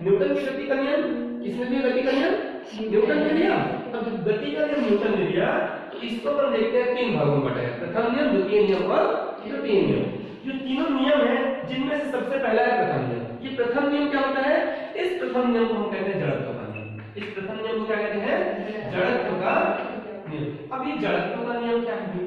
Newton की गति का नियम। किसने दिया गति का नियम? न्यूटन ने दिया। अब जब गति का नियम न्यूटन ने दिया तो इसको अपन देखते हैं तीन भागों में बटा है, प्रथम नियम, द्वितीय नियम और तृतीय नियम। जो तीनों नियम है जिनमें से सबसे पहला है प्रथम नियम। ये प्रथम नियम क्या होता है? इस प्रथम नियम को हम कहते हैं जड़त्व का नियम। इस प्रथम नियम को क्या कहते हैं? जड़त्व का नियम। अब ये जड़त्व का नियम क्या है?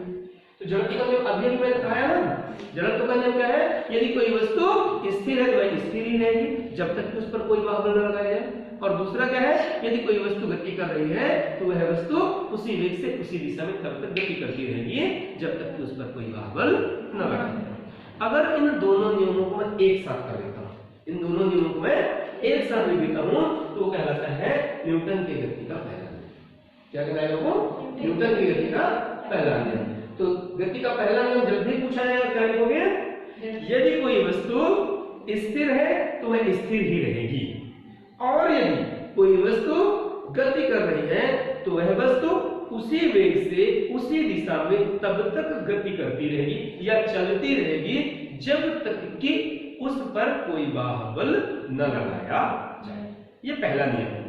तो जड़त्व का नियम अभी मैंने कहा ना, जड़त्व का नियम क्या है? यदि कोई वस्तु स्थिर है तो वह स्थिर ही रहेगी जब तक कि उस पर कोई बल न लगाया जाए। और दूसरा क्या है? यदि कोई वस्तु गति कर रही है तो वह वस्तु उसी वेग से उसी दिशा में तब तक गति करती रहेगी जब तक कि उस पर कोई बल न लगाया जाए। अगर इन दोनों नियमों को मैं एक साथ कर देता हूं, इन दोनों नियमों को मैं एक साथ लिख देता हूं तो वो कहलाता है न्यूटन की गति का पहला नियम। क्या कहता है लोगों? न्यूटन की गति का पहला नियम। तो गति का पहला नियम जब भी पूछा जाएगा क्या लिखोगे? यदि कोई वस्तु स्थिर है तो वह स्थिर ही रहेगी, और यदि कोई वस्तु गति कर रही है तो वह वस्तु उसी वेग से उसी दिशा में तब तक गति करती रहेगी या चलती रहेगी जब तक कि उस पर कोई बाह्य बल न लगाया जाए। ये पहला नियम है,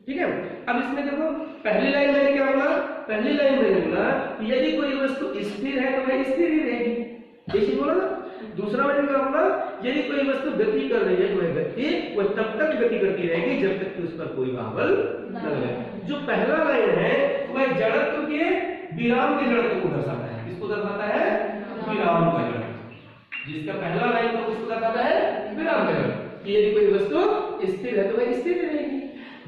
ठीक है। अब इसमें देखो पहली लाइन में क्या होगा? पहली लाइन में होगा यदि कोई वस्तु स्थिर है तो वह स्थिर ही रहेगी, ऐसे बोला ना। दूसरा में क्या होगा? यदि कोई वस्तु गति कर रही है तो वह तब तक गति करती रहेगी जब तक कि उस पर कोई बाह्य बल न लगे। जो पहला लाइन है वह जड़त्व के विराम के जड़त्व को दर्शाता है। किसको दर्शाता है? विराम का जड़त्व। जिसका पहला लाइन को किसको दर्शाता है? विराम का जड़त्व। यदि कोई वस्तु स्थिर है तो वह स्थिर ही रहेगी।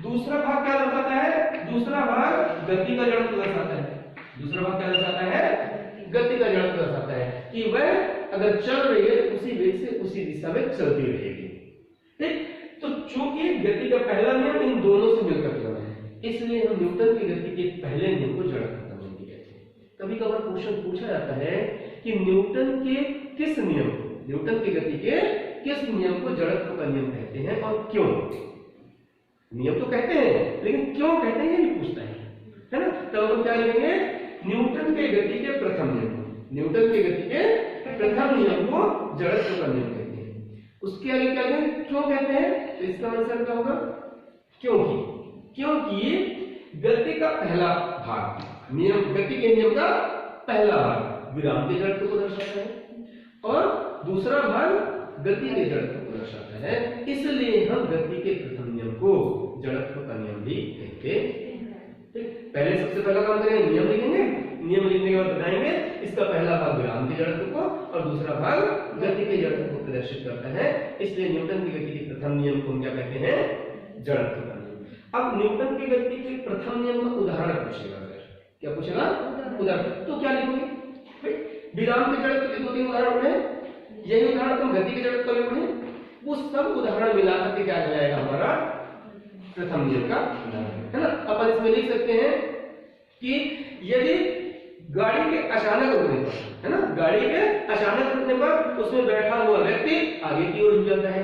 दूसरा भाग क्या दर्शाता है? दूसरा भाग गति का जड़त्व दर्शाता है। दूसरा भाग क्या दर्शाता है? गति का जड़त्व दर्शाता है कि वह अगर चल रही है तो उसी वेग से उसी दिशा में चलती रहेगी, ठीक। तो चूंकि गति का पहला नियम इन दोनों से मिलकर बना है, इसलिए हम न्यूटन की गति के पहले नियम को जड़त्व का नियम कहते हैं। कभी कभार क्वेश्चन पूछा जाता है कि न्यूटन के किस नियम, न्यूटन की गति के किस नियम को जड़त्व का नियम कहते हैं और क्यों? नियम तो कहते हैं लेकिन क्यों कहते हैं ये भी पूछता है ना। तो हम क्या लिखेंगे? न्यूटन के गति के प्रथम नियम, न्यूटन के गति के प्रथम नियम को जड़त्व का नियम कहते हैं। उसके आगे क्या कहें? क्यों कहते हैं? तो इसका आंसर क्या होगा? क्योंकि गति का पहला भाग नियम, गति के नियम का पहला भाग विराम के जड़त्व को दर्शाता है और दूसरा भाग गति के जड़त्व को दर्शाता है। इसलिए हम गति के प्रथम नियम को जड़त्व का नियम भी कहते हैं। पहले सबसे पहला काम करेंगे, नियम लिखेंगे। नियम लिखने के बाद बताएंगे इसका पहला भाग विराम के जड़त्व को और दूसरा भाग गति के जड़त्व को प्रदर्शित करता है। इसलिए न्यूटन की गति के प्रथम नियम को हम क्या कहते हैं? जड़त्व का नियम। अब न्यूटन की गति के प्रथम नियम का उदाहरण पूछेगा। क्या पूछेगा? उदाहरण। तो क्या लिखोगे? विराम के जड़त्व के दो तीन उदाहरण हैं, यही उदाहरण तुम गति के जड़त्व का लिखोगे। वो सब उदाहरण मिलाकर के क्या जाएगा? हमारा प्रथम नियम का उदाहरण है ना। अपन इसमें लिख सकते हैं कि यदि गाड़ी के अचानक रुकने पर, है ना, गाड़ी के अचानक रुकने पर उसमें बैठा हुआ व्यक्ति आगे की ओर झुक जाता है,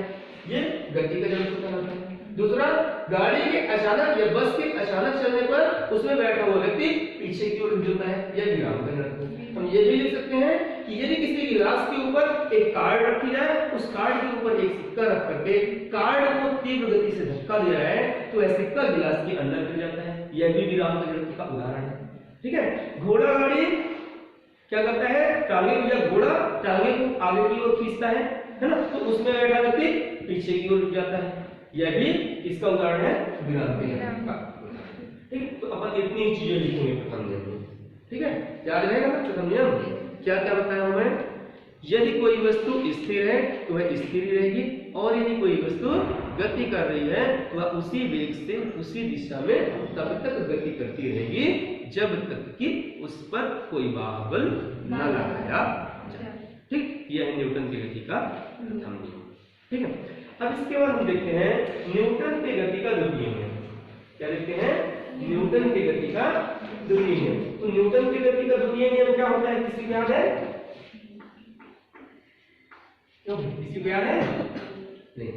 ये गति का जड़त्व कहलाता है। दूसरा, गाड़ी के अचानक या बस के अचानक चलने पर उसमें बैठा हुआ व्यक्ति पीछे की ओर झुकता है, यह विराम का जड़त्व है। हम ये भी लिख सकते हैं कि यदि किसी गिलास के ऊपर एक कार्ड रखी जाए, उस कार्ड के ऊपर एक सिक्का रख करके कार्ड को तीव्र गति से धक्का दिया जाए तो वह सिक्का गिलास के अंदर गिर जाता है, यह भी विराम का जड़त्व का उदाहरण है, ठीक है। घोड़ा गाड़ी क्या करता है? टांगे या घोड़ा टांगे को आगे की ओर खींचता है ना, तो उसमें बैठा व्यक्ति पीछे की ओर रुक जाता है, यह भी इसका उदाहरण है विराम के जड़त्व का, ठीक है। तो अपन इतनी चीजें लिखेंगे प्रथम नियम में, ठीक है। याद रहेगा ना प्रथम नियम क्या क्या बताया हमें? यदि कोई वस्तु स्थिर है तो वह स्थिर ही रहेगी, और यदि कोई वस्तु गति कर रही है तो वह उसी वेग से उसी दिशा में तब तक गति करती रहेगी जब तक कि उस पर कोई बाह्य बल न लगाया जाए, ठीक। यह है न्यूटन की गति का प्रथम नियम, ठीक है। अब इसके बाद हम देखते हैं न्यूटन की गति का द्वितीय नियम। क्या देखते हैं? न्यूटन की गति का द्वितीय नियम। तो न्यूटन की गति का द्वितीय नियम क्या होता है? किसी को याद है? किसी को याद है? नहीं।